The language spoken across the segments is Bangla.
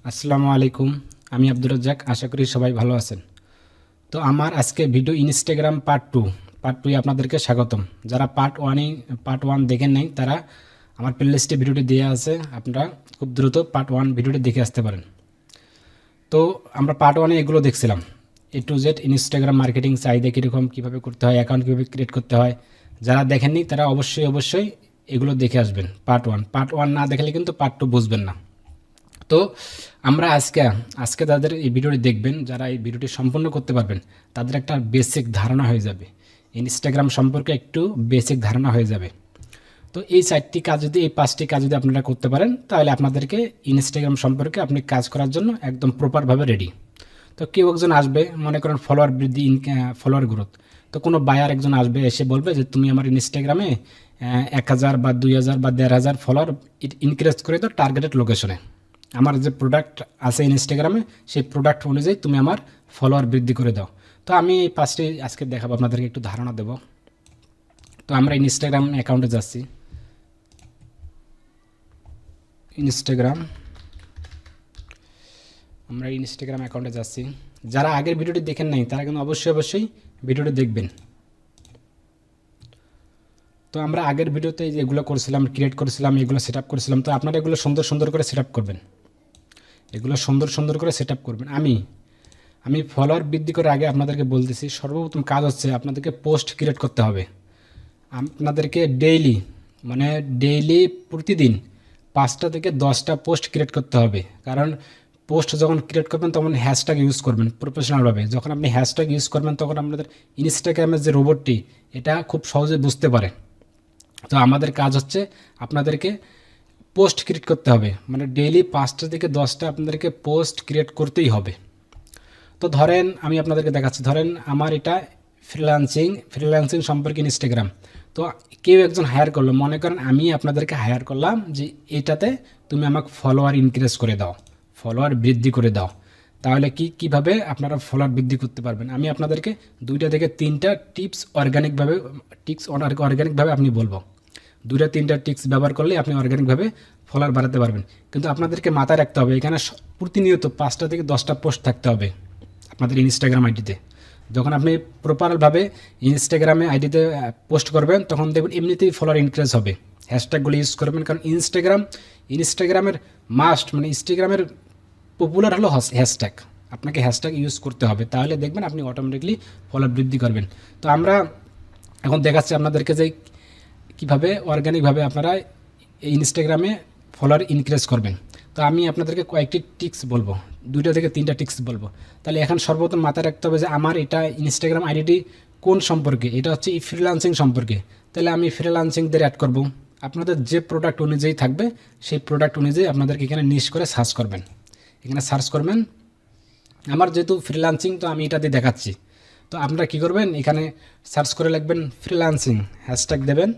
আসসালামু আলাইকুম। আমি আব্দুর রাজ্জাক, আশা করি সবাই ভালো আছেন। তো আমার আজকে ভিডিও ইনস্টাগ্রাম পার্ট টু আপনাদেরকে স্বাগতম। যারা পার্ট ওয়ান দেখেন নাই তারা আমার প্লেলিস্টে ভিডিওটি দেওয়া আছে, আপনারা খুব দ্রুত পার্ট ওয়ান ভিডিওটি দেখে আসতে পারেন। তো আমরা পার্ট ওয়ানে এগুলো দেখছিলাম, A to Z Instagram marketing চাহিদা কীরকম, কীভাবে করতে হয়, অ্যাকাউন্ট কীভাবে ক্রিয়েট করতে হয়। যারা দেখেননি তারা অবশ্যই এগুলো দেখে আসবেন। পার্ট ওয়ান না দেখলে কিন্তু পার্ট টু বুঝবেন না। তো আমরা আজকে তাদের এই ভিডিওটি দেখবেন, যারা এই ভিডিওটি সম্পূর্ণ করতে পারবেন তাদের একটা বেসিক ধারণা হয়ে যাবে, ইনস্টাগ্রাম সম্পর্কে একটু বেসিক ধারণা হয়ে যাবে। তো এই 4টি কাজ যদি, এই 5টি কাজ যদি আপনারা করতে পারেন তাহলে আপনাদেরকে ইনস্টাগ্রাম সম্পর্কে আপনি কাজ করার জন্য একদম প্রপারভাবে রেডি। তো কেউ একজন আসবে, মনে করেন ফলোয়ার বৃদ্ধি, ফলোয়ার গ্রোথ। তো কোনো বায়ার একজন আসবে, এসে বলবে যে তুমি আমার ইনস্টাগ্রামে 1000 বা 2000 বা 1500 ফলোয়ার ইনক্রিজ করে দাও টার্গেটেড লোকেশনে। আমার যে প্রোডাক্ট আছে ইনস্টাগ্রামে সেই প্রোডাক্ট অনুযায়ী তুমি আমার ফলোয়ার বৃদ্ধি করে দাও। তো আমি এই 5টি আজকে দেখাবো, আপনাদেরকে একটু ধারণা দেব। তো আমরা ইনস্টাগ্রাম অ্যাকাউন্টে যাচ্ছি, আমরা ইনস্টাগ্রাম অ্যাকাউন্টে যাচ্ছি। যারা আগের ভিডিওটি দেখেন নাই তারা কিন্তু অবশ্যই ভিডিওটি দেখবেন। তো আমরা আগের ভিডিওতে যেগুলো করছিলাম, ক্রিয়েট করেছিলাম, এগুলো সেট আপ করেছিলাম। তো আপনারা এগুলো সুন্দর করে সেট আপ করবেন, এগুলো সুন্দর করে সেট আপ করবেন। আমি ফলোয়ার বৃদ্ধি করে আগে আপনাদেরকে বলতেছি, সর্বপ্রথম কাজ হচ্ছে আপনাদেরকে পোস্ট ক্রিয়েট করতে হবে। আপনাদেরকে ডেইলি প্রতিদিন 5টা থেকে 10টা পোস্ট ক্রিয়েট করতে হবে। কারণ পোস্ট যখন ক্রিয়েট করবেন তখন হ্যাশট্যাগ ইউজ করবেন প্রফেশনালভাবে। যখন আপনি হ্যাশট্যাগ ইউজ করবেন তখন আপনাদের ইনস্টাগ্রামের যে রোবটটি এটা খুব সহজে বুঝতে পারে। তো আমাদের কাজ হচ্ছে আপনাদেরকে পোস্ট ক্রিয়েট করতে হবে, মানে ডেইলি 5টা থেকে 10টা আপনাদেরকে পোস্ট ক্রিয়েট করতেই হবে। তো ধরেন আমি আপনাদেরকে দেখাচ্ছি, ধরেন আমার এটা ফ্রিল্যান্সিং সম্পর্কে ইনস্টাগ্রাম। তো কেউ একজন হায়ার করলো, মনে করেন আমি আপনাদেরকে হায়ার করলাম যে এটাতে তুমি আমাকে ফলোয়ার ইনক্রিজ করে দাও, ফলোয়ার বৃদ্ধি করে দাও। তাহলে কীভাবে আপনারা ফলোয়ার বৃদ্ধি করতে পারবেন, আমি আপনাদেরকে 2টা থেকে 3টা টিপস অর্গানিকভাবে আপনি বলবো। 2টা 3টা টিপস ব্যবহার করলে আপনি অর্গানিকভাবে ফলোয়ার বাড়াতে পারবেন। কিন্তু আপনাদেরকে মাথায় রাখতে হবে, এখানে প্রতিনিয়ত 5টা থেকে 10টা পোস্ট থাকতে হবে আপনাদের ইনস্টাগ্রাম আইডিতে। যখন আপনি প্রপারভাবে ইনস্টাগ্রামে আইডিতে পোস্ট করবেন তখন দেখবেন এমনিতেই ফলোয়ার ইনক্রিজ হবে। হ্যাশট্যাগুলো ইউজ করবেন, কারণ ইনস্টাগ্রামের মাস্ট, মানে ইনস্টাগ্রামের পপুলার হলো হ্যাশট্যাগ। আপনাকে হ্যাশট্যাগ ইউজ করতে হবে, তাহলে দেখবেন আপনি অটোমেটিকলি ফলোয়ার বৃদ্ধি করবেন। তো আমরা এখন দেখাচ্ছি আপনাদেরকে যে কীভাবে অর্গানিকভাবে আপনারা ইনস্টাগ্রামে ফলোয়ার ইনক্রিজ করবেন। তো আমি আপনাদেরকে কয়েকটি টিপস বলবো, 2টা থেকে 3টা টিপস বলবো। তাহলে এখন সর্বপ্রথম মাথায় রাখতে হবে যে আমার এটা ইনস্টাগ্রাম আইডিটি কোন সম্পর্কে, এটা হচ্ছে ফ্রিল্যান্সিং সম্পর্কে। তাহলে আমি ফ্রিল্যান্সিংদের অ্যাড করব। আপনাদের যে প্রোডাক্ট অনুযায়ী থাকবে সেই প্রোডাক্ট অনুযায়ী আপনাদেরকে এখানে নিশ করে সার্চ করবেন। এখানে সার্চ করবেন, আমার যেহেতু ফ্রিল্যান্সিং তো আমি এটা দিয়ে দেখাচ্ছি। তো আপনারা কী করবেন, এখানে সার্চ করে লিখবেন ফ্রিল্যান্সিং, হ্যাশট্যাগ দেবেন,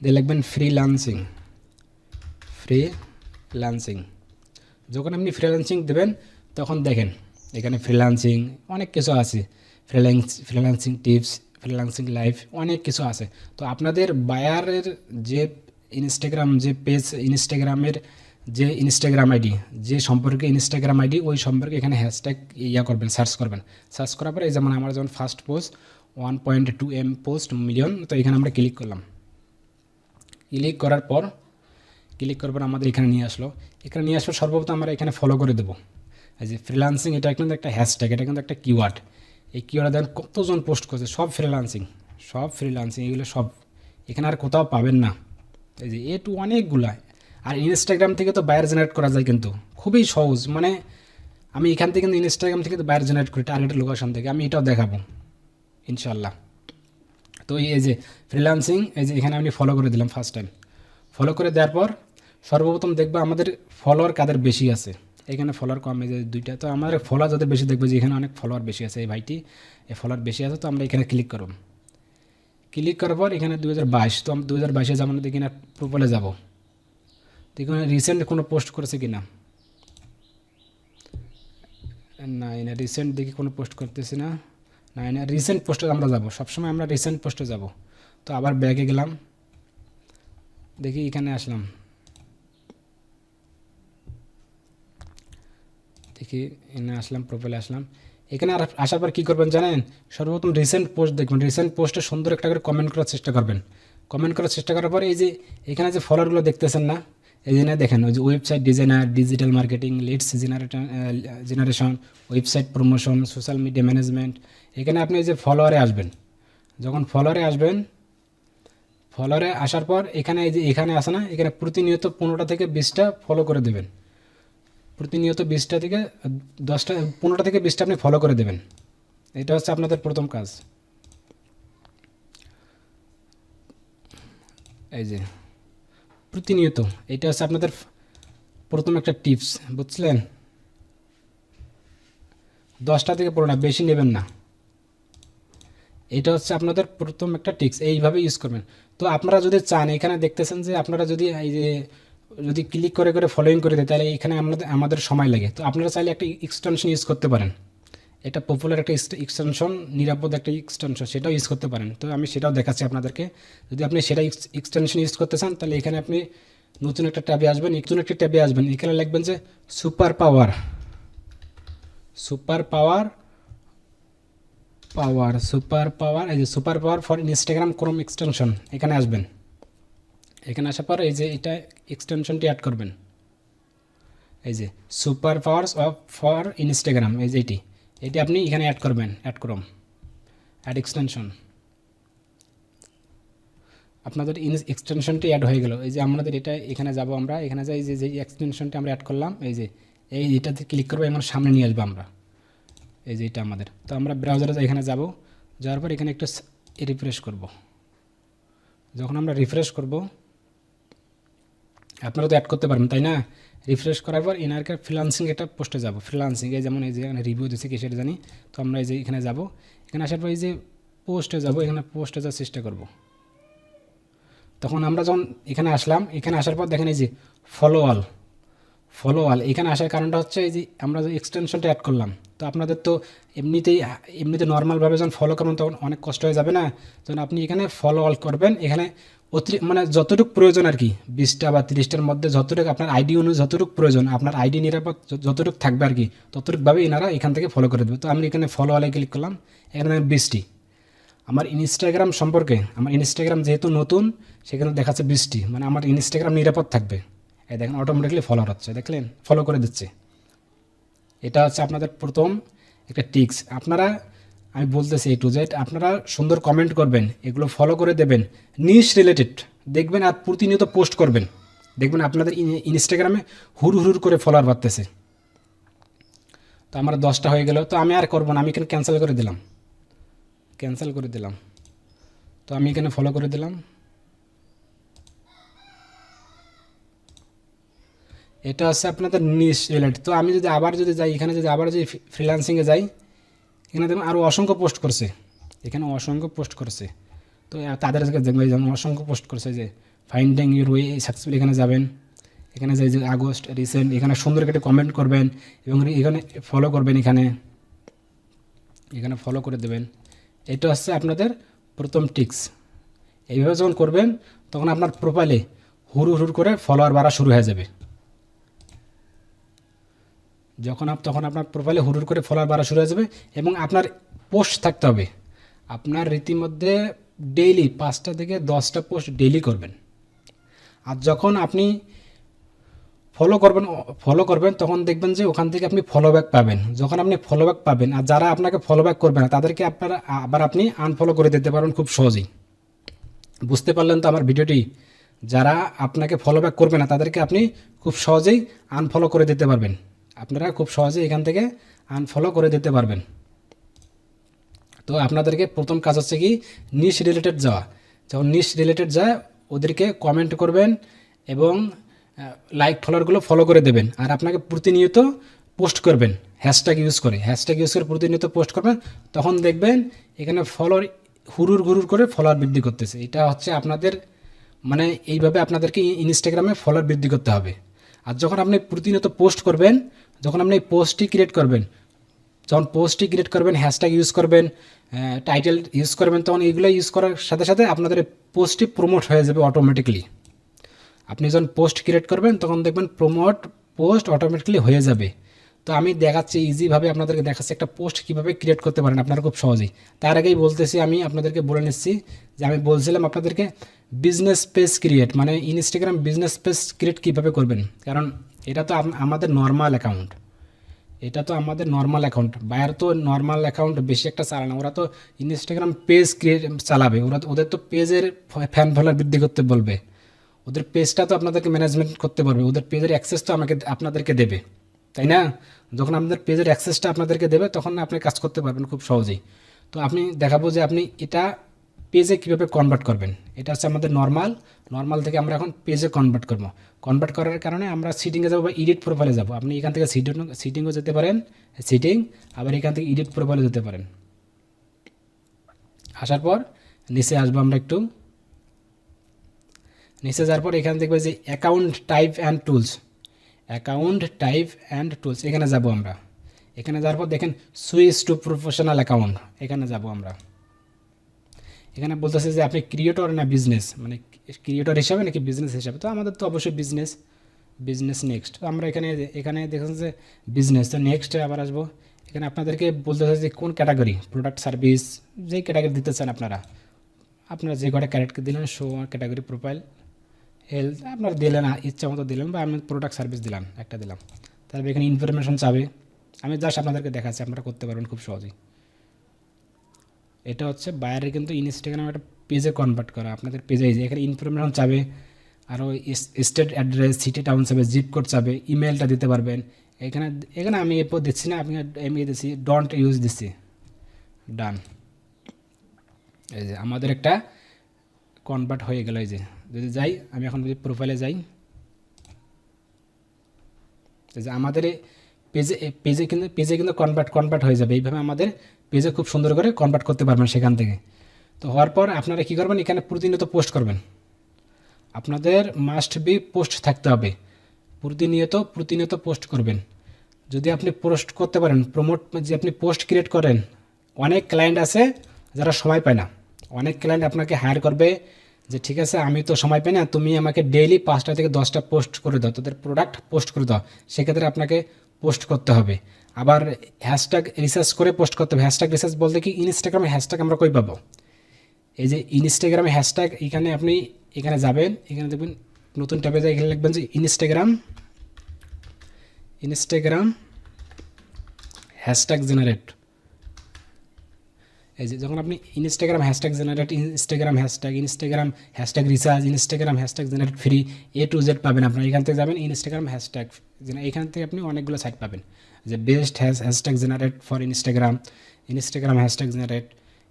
দিয়ে লিখবেন ফ্রিল্যান্সিং। যখন আপনি ফ্রিল্যান্সিং দেবেন তখন দেখেন এখানে ফ্রিল্যান্সিং অনেক কিছু আছে, ফ্রিল্যান্সিং টিপস, ফ্রিল্যান্সিং লাইফ, অনেক কিছু আছে। তো আপনাদের বায়ারের যে ইনস্টাগ্রাম যে পেজ, ইনস্টাগ্রাম আইডি যে সম্পর্কে ইনস্টাগ্রাম আইডি ওই সম্পর্কে এখানে হ্যাশট্যাগ করবেন, সার্চ করবেন। সার্চ করার পরে এই যেমন আমার যেমন first post 1.2M post million. তো এখানে আমরা ক্লিক করলাম, ক্লিক করার পর আমাদের এখানে নিয়ে আসলো। এখানে নিয়ে আসার সর্বপ্রথম আমরা এখানে ফলো করে দেবো। এই যে ফ্রিল্যান্সিং, এটা কিন্তু একটা হ্যাশট্যাগ, এটা কিন্তু একটা কিওয়ার্ড। এই কিওয়ার্ড দেখেন কতজন পোস্ট করছে, সব ফ্রিল্যান্সিং এগুলো সব এখানে আর কোথাও পাবেন না। এই যে টু অনেকগুলা। আর ইনস্টাগ্রাম থেকে তো বায়ার জেনারেট করা যায়, কিন্তু খুবই সহজ। মানে আমি এখান থেকে কিন্তু ইনস্টাগ্রাম থেকে তো বায়ার জেনারেট করি টার্গেটেড লোকেশন থেকে, আমি এটাও দেখাবো ইনশাল্লাহ। তো এই যে ফ্রিল্যান্সিং, এই যে এখানে আমি ফলো করে দিলাম ফার্স্ট টাইম। ফলো করে দেওয়ার পর সর্বপ্রথম দেখবো আমাদের ফলোয়ার কাদের বেশি আছে। এখানে ফলোয়ার কম, এই যে 2টা। তো আমাদের ফলোয়ার যাদের বেশি দেখবো যে এখানে অনেক ফলোয়ার বেশি আছে, এই ভাইটি এই ফলোয়ার বেশি আছে। তো আমরা এখানে ক্লিক করব। ক্লিক করার পর এখানে 2022, তো আমরা 2022-এ যেমন এখানে প্রোফাইলে যাব, তো এখানে রিসেন্ট কোনো পোস্ট করেছে কিনা, না এনে রিসেন্ট দেখি কোনো পোস্ট করতেছি না, না রিসেন্ট পোস্টে আমরা যাব, সবসময় আমরা রিসেন্ট পোস্টে যাব। তো আবার ব্যাগে গেলাম, দেখি এখানে আসলাম। দেখি এখানে আসলাম, প্রোফাইলে আসলাম। এখানে আসার পর কী করবেন জানেন, সর্বপ্রথম রিসেন্ট পোস্ট দেখবেন। রিসেন্ট পোস্টে সুন্দর একটা করে কমেন্ট করার চেষ্টা করবেন। কমেন্ট করার চেষ্টা করার পর এই যে এখানে যে ফলোয়ারগুলো দেখতেছেন না, এই জন্য দেখেন ওই যে website designer, digital marketing, leads generation, website promotion, social media management. এখানে আপনি এই যে ফলোয়ারে আসবেন। যখন ফলোয়ারে আসবেন, ফলোয়ারে আসার পর এখানে এই যে এখানে আসে না, এখানে প্রতিনিয়ত 15টা থেকে 20টা ফলো করে দেবেন। প্রতিনিয়ত 20টা থেকে 10টা, 15টা থেকে 20টা আপনি ফলো করে দেবেন। এটা হচ্ছে আপনাদের প্রথম কাজ। এই যে প্রতিনিয়ত, এটা হচ্ছে আপনাদের প্রথম একটা টিপস, বুঝলেন? 10টা থেকে 15টা, বেশি নেবেন না। এটা হচ্ছে আপনাদের প্রথম একটা টিপস, এইভাবে ইউজ করবেন। তো আপনারা যদি চান, এখানে দেখতেছেন যে আপনারা যদি এই যে যদি ক্লিক করে করে ফলোইং করে দেয়, তাহলে এখানে আমাদের সময় লাগে। তো আপনারা চাইলে একটা এক্সটেনশন ইউজ করতে পারেন। এটা পপুলার একটা এক্সটেনশন, নিরাপদ একটা এক্সটেনশন, সেটাও ইউজ করতে পারেন। তো আমি সেটাও দেখাচ্ছি আপনাদেরকে। যদি আপনি সেটা এক্সটেনশন ইউজ করতে চান, তাহলে এখানে আপনি নতুন একটা ট্যাবে আসবেন। নতুন একটা ট্যাবে আসবেন, এখানে লিখবেন যে super power, super power, super power, এই যে super power for Instagram Chrome extension. এখানে আসবেন। এখানে আসার পর এই যে এটা এক্সটেনশনটি অ্যাড করবেন। এই যে super powers of for Instagram, এই যে এটি আপনি এখানে অ্যাড করবেন। Add Chrome, add extension. আপনাদের এক্সটেনশনটি অ্যাড হয়ে গেল। এই যে আমাদের এটা এখানে যাব, আমরা এখানে যাই, যে এক্সটেনশনটি আমরা অ্যাড করলাম, এই যে এটাতে ক্লিক করবো, এমন সামনে নিয়ে আসবো আমরা। এই যে এটা আমাদের। তো আমরা ব্রাউজারে এখানে যাব, যাওয়ার পর এখানে একটু রিফ্রেশ করব। যখন আমরা রিফ্রেশ করব, আপনারা তো অ্যাড করতে পারবেন, তাই না? রিফ্রেশ করার পর এনারকে ফ্রিল্যান্সিং একটা পোস্টে যাব। ফ্রিল্যান্সিং, এই যেমন এই যে এখানে রিভিউ দিচ্ছে কিসের জানি। তো আমরা এই যে এখানে যাব, এখানে আসার পর এই যে পোস্টে যাব, এখানে পোস্টে যাওয়ার চেষ্টা করব। তখন আমরা যখন এখানে আসলাম, এখানে আসার পর দেখেন এই যে ফলো অল, ফলো অল। এখানে আসার কারণটা হচ্ছে এই যে আমরা যে এক্সটেনশনটা অ্যাড করলাম। তো আপনাদের তো এমনিতে নর্মালভাবে যখন ফলো করবেন তখন অনেক কষ্ট হয়ে যাবে না? যখন আপনি এখানে ফলো অল করবেন, এখানে মানে যতটুকু প্রয়োজন আর কি, 20টা বা 30টার মধ্যে যতটুকু আপনার আইডি অনুযায়ী যতটুকু প্রয়োজন, আপনার আইডি নিরাপদ যতটুকু থাকবে আর কি, ততটুকুভাবে এনারা এখান থেকে ফলো করে দেবে। তো আমি এখানে ফলো অলে ক্লিক করলাম, এখানে 20টি। আমার ইনস্টাগ্রাম সম্পর্কে, আমার ইনস্টাগ্রাম যেহেতু নতুন, সেখানে দেখাচ্ছে 20টি, মানে আমার ইনস্টাগ্রাম নিরাপদ থাকবে। এই দেখেন অটোমেটিকলি ফলোয়ার হচ্ছে, দেখলেন? ফলো করে দিচ্ছে। এটা হচ্ছে আপনাদের প্রথম একটা টিক্স। আপনারা, আমি বলতেছি A to Z, আপনারা সুন্দর কমেন্ট করবেন, এগুলো ফলো করে দেবেন, নিশ রিলেটেড দেখবেন, আর প্রতিনিয়ত পোস্ট করবেন। দেখবেন আপনাদের ইনস্টাগ্রামে হুড় করে ফলোয়ার বাড়তেছে। তো আমার 10টা হয়ে গেল। তো আমি আর করবো না, আমি এখানে ক্যান্সেল করে দিলাম, ক্যান্সেল করে দিলাম। তো আমি এখানে ফলো করে দিলাম। এটা হচ্ছে আপনাদের নিশ রিলেটেড। তো আমি যদি আবার যাই, এখানে যদি আবার যদি ফ্রিল্যান্সিংয়ে যাই, এখানে দেখুন আরও অসংখ্য পোস্ট করছে, এখানে অসংখ্য পোস্ট করছে। তো তাদের দেখবেন যেমন অসংখ্য পোস্ট করছে, যে ফাইন্ডিং ইউর ওয়ে সাকসেসফুল। এখানে যাবেন, এখানে যাই যে আগস্ট রিসেন্ট, এখানে সুন্দর একটা কমেন্ট করবেন এবং এখানে ফলো করবেন, এখানে ফলো করে দেবেন। এটা হচ্ছে আপনাদের প্রথম টিক্স। এইভাবে যখন করবেন, তখন আপনার প্রোফাইলে হুড় করে ফলোয়ার বাড়া শুরু হয়ে যাবে। তখন আপনার প্রোফাইলে হুড় করে ফলোয়ার বাড়া শুরু হয়ে যাবে। এবং আপনার পোস্ট থাকতে হবে, আপনার রীতিমধ্যে ডেইলি 5টা থেকে 10টা পোস্ট ডেইলি করবেন। আর যখন আপনি ফলো করবেন তখন দেখবেন যে ওখান থেকে আপনি ফলোব্যাক পাবেন। যখন আপনি ফলোব্যাক পাবেন, আর যারা আপনাকে ফলোব্যাক করবে না, তাদেরকে আপনি আনফলো করে দিতে পারবেন খুব সহজেই। বুঝতে পারলেন তো আমার ভিডিওটি? যারা আপনাকে ফলোব্যাক করবে না, তাদেরকে আপনি খুব সহজেই আনফলো করে দিতে পারবেন। আপনারা খুব সহজেই এখান থেকে আনফলো করে দিতে পারবেন। তো আপনাদেরকে প্রথম কাজ হচ্ছে কি, নিশ রিলেটেড যাওয়া। যখন নিশ রিলেটেড যায়, ওদেরকে কমেন্ট করবেন এবং লাইক ফলোয়ারগুলো ফলো করে দেবেন। আর আপনাকে প্রতিনিয়ত পোস্ট করবেন, হ্যাশট্যাগ ইউজ করে প্রতিনিয়ত পোস্ট করবেন। তখন দেখবেন এখানে ফলোয়ার হুড়ুর করে ফলোয়ার বৃদ্ধি করতেছে। এটা হচ্ছে আপনাদের, মানে এইভাবে আপনাদেরকে ইনস্টাগ্রামে ফলোয়ার বৃদ্ধি করতে হবে। আর যখন আপনি প্রতিনিয়ত পোস্ট করবেন, যখন আপনি পোস্টটি ক্রিয়েট করবেন, হ্যাশট্যাগ ইউজ করবেন, টাইটেল ইউজ করবেন, তখন এইগুলো ইউজ করার সাথে সাথে আপনাদের পোস্টটি প্রমোট হয়ে যাবে অটোমেটিকলি। আপনি যখন পোস্ট ক্রিয়েট করবেন, তখন দেখবেন পোস্ট অটোমেটিকলি হয়ে যাবে। তো আমি দেখাচ্ছি ইজিভাবে আপনাদেরকে দেখাচ্ছি একটা পোস্ট কীভাবে ক্রিয়েট করতে পারেন আপনারা খুব সহজেই। তার আগেই বলতেছি, আমি আপনাদেরকে বলে নিচ্ছি যে আমি বলছিলাম আপনাদেরকে বিজনেস পেজ ক্রিয়েট, মানে ইনস্টাগ্রাম বিজনেস পেজ ক্রিয়েট কীভাবে করবেন। কারণ এটা তো আমাদের নর্মাল অ্যাকাউন্ট, এটা তো আমাদের নর্মাল অ্যাকাউন্ট। বায়ার তো নর্মাল অ্যাকাউন্ট বেশি একটা চালায় না, ওরা তো ইনস্টাগ্রাম পেজ ক্রিয়েট চালাবে, ওদের তো পেজের ফ্যান ফলোয়ার বৃদ্ধি করতে বলবে, ওদের পেজটা তো আপনাদেরকে ম্যানেজমেন্ট করতে পারবে, ওদের পেজের অ্যাক্সেস তো আপনাদেরকে দেবে, তাই না? যখন আপনাদের পেজের অ্যাক্সেসটা আপনাদেরকে দেবে তখন আপনি কাজ করতে পারবেন খুব সহজেই। তো আপনি দেখাবো যে আপনি এটা পেজে কীভাবে কনভার্ট করবেন। এটা হচ্ছে আমাদের নর্মাল থেকে আমরা এখন পেজে কনভার্ট করব। কনভার্ট করার কারণে আমরা সিটিংয়ে যাবো বা এডিট প্রোফাইলে যাব। আপনি এখান থেকে সিটিংও যেতে পারেন, সিটিং, আবার এখান থেকে এডিট প্রোফাইলে যেতে পারেন। আসার পর নিচে আসবো আমরা একটু, নিচে যাওয়ার পর এখানে দেখবে যে account type and tools, account type and tools, এখানে যাব আমরা। এখানে যাওয়ার পর দেখেন সুইচ টু প্রফেশনাল অ্যাকাউন্ট, এখানে যাব আমরা। এখানে বলতেছে যে আপনি ক্রিয়েটর না বিজনেস, মানে ক্রিয়েটর হিসাবে নাকি বিজনেস হিসাবে। তো আমাদের তো অবশ্যই বিজনেস নেক্সট। তো আমরা এখানে দেখেন যে বিজনেস, তো নেক্সট আবার আসবো। এখানে আপনাদেরকে বলতেছে যে কোন ক্যাটাগরি, প্রোডাক্ট সার্ভিস, যেই ক্যাটাগরি দিতে চান আপনারা যে কটা ক্যাটাগরি দিলেন, শো ক্যাটাগরি, প্রোফাইল, হেলথ, আপনারা দিলেন ইচ্ছা মতো দিলেন, বা আমি প্রোডাক্ট সার্ভিস দিলাম, একটা দিলাম। তারপরে এখানে ইনফরমেশন চাবে, আমি জাস্ট আপনাদেরকে দেখাচ্ছি, আপনারা করতে পারবেন খুব সহজেই। এটা হচ্ছে বাইরে কিন্তু ইনস্টাগ্রাম একটা পেজে কনভার্ট করা, আপনাদের পেজে এখানে ইনফরমেশন চাবে, আরও স্টেট অ্যাড্রেস, সিটি টাউন চাবে, জিপ কোড চাবে, ইমেলটা দিতে পারবেন। এখানে আমি এরপর দিচ্ছি না, আমি দিচ্ছি ডোন্ট ইউজ দিচ্ছি, ডান। এই যে আমাদের একটা কনভার্ট হয়ে গেল। এই যে যদি যাই, আমি এখন যদি প্রোফাইলে যাই, এই যে আমাদের পেজে কিন্তু কনভার্ট হয়ে যাবে। এইভাবে আমাদের পেজে খুব সুন্দর করে কনভার্ট করতে পারবেন সেখান থেকে। তো হওয়ার পর আপনারা কী করবেন, এখানে প্রতিনিয়ত পোস্ট করবেন, আপনাদের মাস্ট বি পোস্ট থাকতে হবে, প্রতিনিয়ত পোস্ট করবেন। যদি আপনি পোস্ট করতে পারেন, যে আপনি পোস্ট ক্রিয়েট করেন, অনেক ক্লায়েন্ট আছে যারা সময় পায় না, অনেক ক্লায়েন্ট আপনাকে হায়ার করবে যে ঠিক আছে আমি তো সময় পাই না, তুমি আমাকে ডেইলি 5টা থেকে 10টা পোস্ট করে দাও, তোদের প্রোডাক্ট পোস্ট করে দাও। সেক্ষেত্রে আপনাকে পোস্ট করতে হবে, আবার হ্যাশট্যাগ রিসার্চ করে পোস্ট করতে হবে। হ্যাশট্যাগ রিসার্চ বলতে কি, ইনস্টাগ্রামে হ্যাশট্যাগ আমরা কই পাবো, এই যে ইনস্টাগ্রামে হ্যাশট্যাগ, আপনি এখানে যাবেন, এখানে দেখবেন নতুন ট্যাবে যাই, এখানে লিখবেন যে ইনস্টাগ্রাম হ্যাশট্যাগ জেনারেট। এই যে যখন আপনি Instagram hashtag generate, Instagram hashtag research, Instagram hashtag generate free, A to Z পাবেন আপনারা। এখান থেকে যাবেন ইনস্টাগ্রাম হ্যাশট্যাগ, এখান থেকে আপনি অনেকগুলো সাইট পাবেন, যে best hashtag generate for Instagram hashtag generate,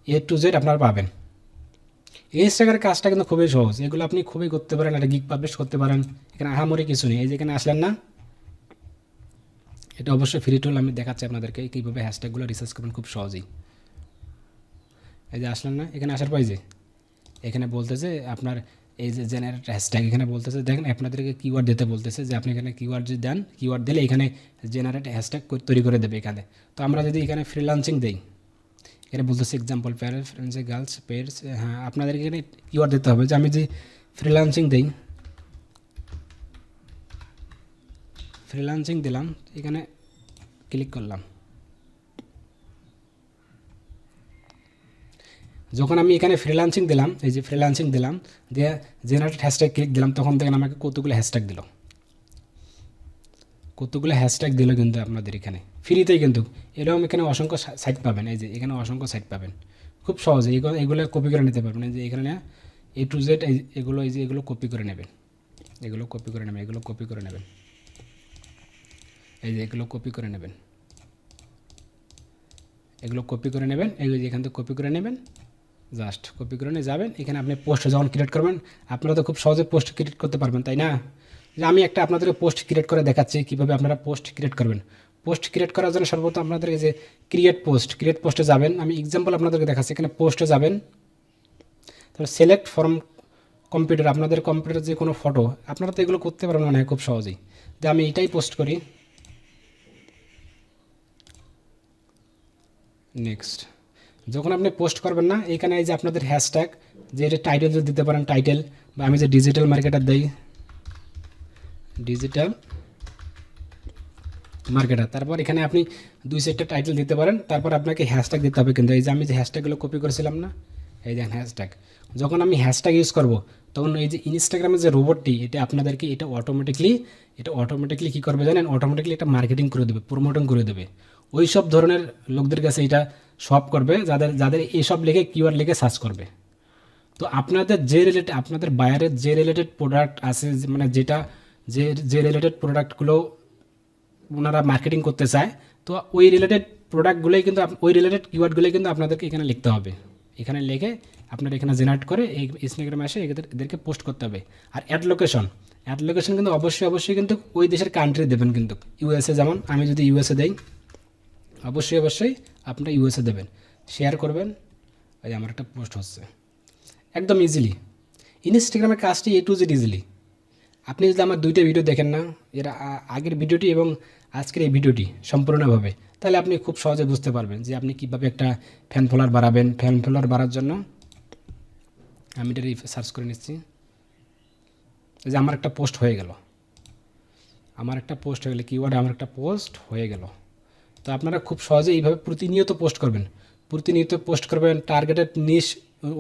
A to Z আপনারা পাবেন। ইনস্টাগ্রামের কাজটা কিন্তু খুবই সহজ, এগুলো আপনি খুবই করতে পারেন, একটা গিগ পাবলিশ করতে পারেন, এখানে আহামরি কিছু নেই। এই যে এখানে আসলেন না, এটা অবশ্যই ফ্রি টুল, আমি দেখাচ্ছি আপনাদেরকে কীভাবে হ্যাশট্যাগুলো রিসার্চ করবেন খুব সহজেই। এই যে আসলেন না, এখানে আসার পর যে এখানে বলতেছে আপনার এই যে জেনারেট হ্যাশট্যাগ, এখানে বলতেছে দেখেন আপনাদেরকে কিওয়ার্ড দিতে বলতেছে, যে আপনি এখানে কিওয়ার্ড যদি দেন, কিওয়ার্ড দিলে এখানে জেনারেট হ্যাশট্যাগ তৈরি করে দেবে এখানে। তো আমরা যদি এখানে ফ্রিল্যান্সিং দেই, এখানে বলতেছে এক্সাম্পল প্যারেন্টস গার্লস পেয়ার্স, হ্যাঁ আপনাদের এখানে কিওয়ার্ড দিতে হবে। যে আমি যে ফ্রিল্যান্সিং দিলাম, এখানে ক্লিক করলাম, যখন আমি এখানে ফ্রিল্যান্সিং দিলাম, এই যে ফ্রিল্যান্সিং দিলাম, দিয়ে জেনারেট হ্যাশট্যাগ ক্লিক দিলাম, তখন দেখেন আমাকে কতগুলো হ্যাশট্যাগ দিল, কিন্তু আপনাদের এখানে ফ্রিতেই। কিন্তু এরকম এখানে অসংখ্য সাইট পাবেন, এই যে এখানে অসংখ্য সাইট পাবেন খুব সহজে, এগুলো কপি করে নিতে পারবেন। এই যে এখানে A to Z এগুলো, এই যে এগুলো কপি করে নেবেন, এই যে এগুলো কপি করে নেবেন, এই যে এখান থেকে কপি করে নেবেন, জাস্ট কপি করে নিয়ে যাবেন। এখানে আপনি পোস্ট যখন ক্রিয়েট করবেন, আপনারা তো খুব সহজে পোস্ট ক্রিয়েট করতে পারবেন, তাই না? যে আমি একটা আপনাদেরকে পোস্ট ক্রিয়েট করে দেখাচ্ছি কীভাবে আপনারা পোস্ট ক্রিয়েট করবেন। পোস্ট ক্রিয়েট করার জন্য সর্বপ্রথম আপনাদেরকে যে ক্রিয়েট পোস্টে যাবেন, আমি এক্সাম্পল আপনাদেরকে দেখাচ্ছি। এখানে পোস্টে যাবেন, তারপর সিলেক্ট ফ্রম কম্পিউটার, আপনাদের কম্পিউটার যে কোনো ফটো, আপনারা তো এগুলো করতে পারবেন মানে খুব সহজেই। যে আমি এটাই পোস্ট করি, নেক্সট। যখন আপনি পোস্ট করবেন না, এখানে এই যে আপনাদের হ্যাশট্যাগ, যে এটা টাইটেল যদি দিতে পারেন টাইটেল, বা আমি যে ডিজিটাল মার্কেটার দিই, ডিজিটাল মার্কেটার। তারপর এখানে আপনি 2 সেটটা টাইটেল দিতে পারেন, তারপর আপনাকে হ্যাশট্যাগ দিতে হবে। কিন্তু এই যে আমি যে হ্যাশট্যাগুলো কপি করেছিলাম না, এই দেখেন হ্যাশট্যাগ, যখন আমি হ্যাশট্যাগ ইউজ করব তখন এই যে ইনস্টাগ্রামের যে রোবটটি এটা আপনাদেরকে এটা অটোমেটিকলি কী করবে জানেন, অটোমেটিকলি এটা মার্কেটিং করে দেবে, প্রমোটিং করে দেবে ওই সব ধরনের লোকদের কাছে, এটা সব করবে যাদের যাদের এইসব লিখে কিওয়ার্ড লিখে সার্চ করবে। তো আপনাদের যে রিলেটেড, আপনাদের বায়ারের যে রিলেটেড প্রোডাক্ট আছে, মানে যেটা যে রিলেটেড প্রোডাক্টগুলো ওনারা মার্কেটিং করতে চায়, তো ওই রিলেটেড প্রোডাক্টগুলোই কিন্তু ওই রিলেটেড কিওয়ার্ডগুলোই কিন্তু আপনাদেরকে এখানে লিখতে হবে। এখানে লিখে আপনারা এখানে জেনারেট করে এই ইনস্টাগ্রামে এসে এদেরকে পোস্ট করতে হবে। আর অ্যাড লোকেশন কিন্তু অবশ্যই কিন্তু ওই দেশের কান্ট্রি দেবেন। কিন্তু ইউএসএ, যেমন আমি যদি ইউএসএ দেই, অবশ্যই আপনারা ইউএসএ দেবেন। শেয়ার করবেন। এই আমার একটা পোস্ট হচ্ছে একদম ইজিলি। ইনস্টাগ্রামের কাজটি A to Z ইজিলি। আপনি যদি আমার 2টা ভিডিও দেখেন না, এর আগের ভিডিওটি এবং আজকের এই ভিডিওটি সম্পূর্ণভাবে, তাহলে আপনি খুব সহজে বুঝতে পারবেন যে আপনি কীভাবে একটা ফ্যান ফলোয়ার বাড়াবেন। ফ্যান ফলোয়ার বাড়ার জন্য আমি এটা সার্চ করে নিচ্ছি। যে আমার একটা পোস্ট হয়ে গেল, কিওয়ার্ডে আমার একটা পোস্ট হয়ে গেল। তো আপনারা খুব সহজে এইভাবে প্রতিনিয়ত পোস্ট করবেন, টার্গেটেড নিশ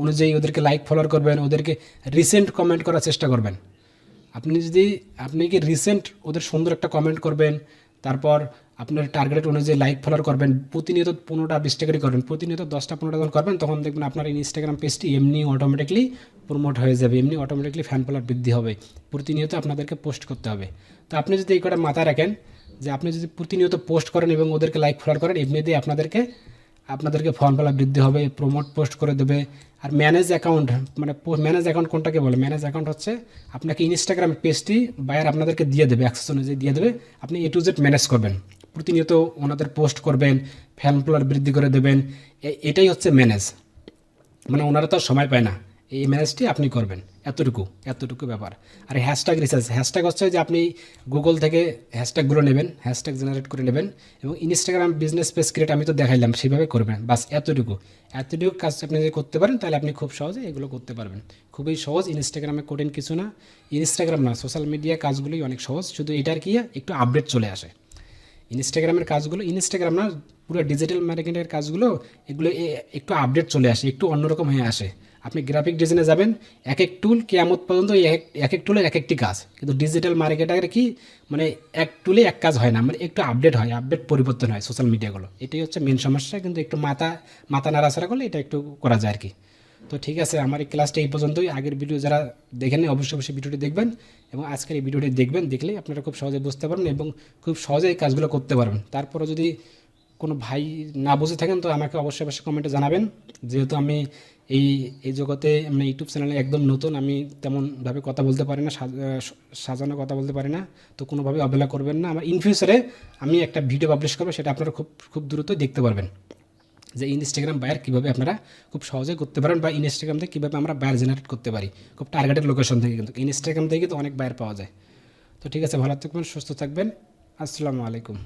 অনুযায়ী ওদেরকে লাইক ফলোয়ার করবেন, ওদেরকে রিসেন্ট কমেন্ট করার চেষ্টা করবেন। আপনি কি রিসেন্ট ওদের সুন্দর একটা কমেন্ট করবেন, তারপর আপনার টার্গেট অনুযায়ী লাইক ফলোয়ার করবেন, প্রতিনিয়ত 15টা-20টা করে করবেন, প্রতিনিয়ত 10টা-15টা যখন করবেন, তখন দেখবেন আপনার ইনস্টাগ্রাম পেজটি এমনি অটোমেটিকলি প্রমোট হয়ে যাবে, এমনি অটোমেটিকলি ফ্যান ফলোয়ার বৃদ্ধি হবে। প্রতিনিয়ত আপনাদেরকে পোস্ট করতে হবে। তো আপনি যদি এই কটা মাথায় রাখেন যে আপনি যদি প্রতিনিয়ত পোস্ট করেন এবং ওদেরকে লাইক ফলোয়ার করেন, এমনিতেই আপনাদেরকে ফর্ম ফিল আপ বৃদ্ধি হবে, প্রমোট পোস্ট করে দেবে। আর ম্যানেজ অ্যাকাউন্ট, মানে ম্যানেজ অ্যাকাউন্ট কোনটাকে বলে? ম্যানেজ অ্যাকাউন্ট হচ্ছে আপনাকে ইনস্টাগ্রাম পেজটি বায়ার আপনাদেরকে দিয়ে দেবে, অ্যাক্সেস অনুযায়ী দিয়ে দেবে, আপনি A to Z ম্যানেজ করবেন, প্রতিনিয়ত ওনাদের পোস্ট করবেন, ফ্যান ফলোয়ার বৃদ্ধি করে দেবেন। এটাই হচ্ছে ম্যানেজ। মানে ওনারা তো সময় পায় না, এই ম্যানেজটি আপনি করবেন, এতটুকু ব্যাপার। আর হ্যাশট্যাগ হচ্ছে যে আপনি গুগল থেকে হ্যাশট্যাগুলো নেবেন, হ্যাশট্যাগ জেনারেট করে নেবেন এবং ইনস্টাগ্রাম বিজনেস পেজ ক্রিয়েট আমি তো দেখাইলাম সেভাবে করবেন। বাস এতটুকু কাজ আপনি যদি করতে পারেন, তাহলে আপনি খুব সহজে এগুলো করতে পারবেন। খুবই সহজ, ইনস্টাগ্রামে কঠিন কিছু না। ইনস্টাগ্রাম না, সোশ্যাল মিডিয়া কাজগুলোই অনেক সহজ, শুধু এটার কি একটু আপডেট চলে আসে। ইনস্টাগ্রামের কাজগুলো, ইনস্টাগ্রাম না, পুরো ডিজিটাল মার্কেটিংয়ের কাজগুলো, এগুলো একটু আপডেট চলে আসে, একটু অন্যরকম হয়ে আসে। আপনি গ্রাফিক ডিজাইনে যাবেন, এক এক টুল কিয়ামত পর্যন্ত এক এক টুলের এক একটি কাজ, কিন্তু ডিজিটাল মার্কেটারের কি, মানে এক টুলে এক কাজ হয় না, মানে একটু আপডেট হয়, পরিবর্তন হয় সোশ্যাল মিডিয়াগুলো। এটাই হচ্ছে মেন সমস্যা, কিন্তু একটু মাথা নাড়াচাড়া করলে এটা একটু করা যায় আর কি। তো ঠিক আছে, আমার এই ক্লাসটা এই পর্যন্তই। আগের ভিডিও যারা দেখেন অবশ্যই ভিডিওটি দেখবেন এবং আজকের এই ভিডিওটি দেখবেন, দেখলে আপনারা খুব সহজে বুঝতে পারবেন এবং খুব সহজে এই কাজগুলো করতে পারবেন। তারপরে যদি কোনো ভাই না বুঝে থাকেন তো আমাকে অবশ্যই কমেন্টে জানাবেন। যেহেতু আমি এই জগতে, আমি ইউটিউব চ্যানেলে একদম নতুন, আমি তেমনভাবে কথা বলতে পারি না, সাজানো কথা বলতে পারি না, তো কোনোভাবে অবহেলা করবেন না। আমার ইন ফিউচারে আমি একটা ভিডিও পাবলিশ করবো, সেটা আপনারা খুব দ্রুতই দেখতে পারবেন যে ইনস্টাগ্রাম বায়ার কীভাবে আপনারা খুব সহজে করতে পারেন, বা ইনস্টাগ্রাম থেকে কীভাবে আমরা বায়ার জেনারেট করতে পারি খুব টার্গেটেড লোকেশন থেকে। কিন্তু ইনস্টাগ্রাম থেকে কিন্তু অনেক বায়ার পাওয়া যায়। তো ঠিক আছে, ভালো থাকবেন, সুস্থ থাকবেন। আসসালামু আলাইকুম।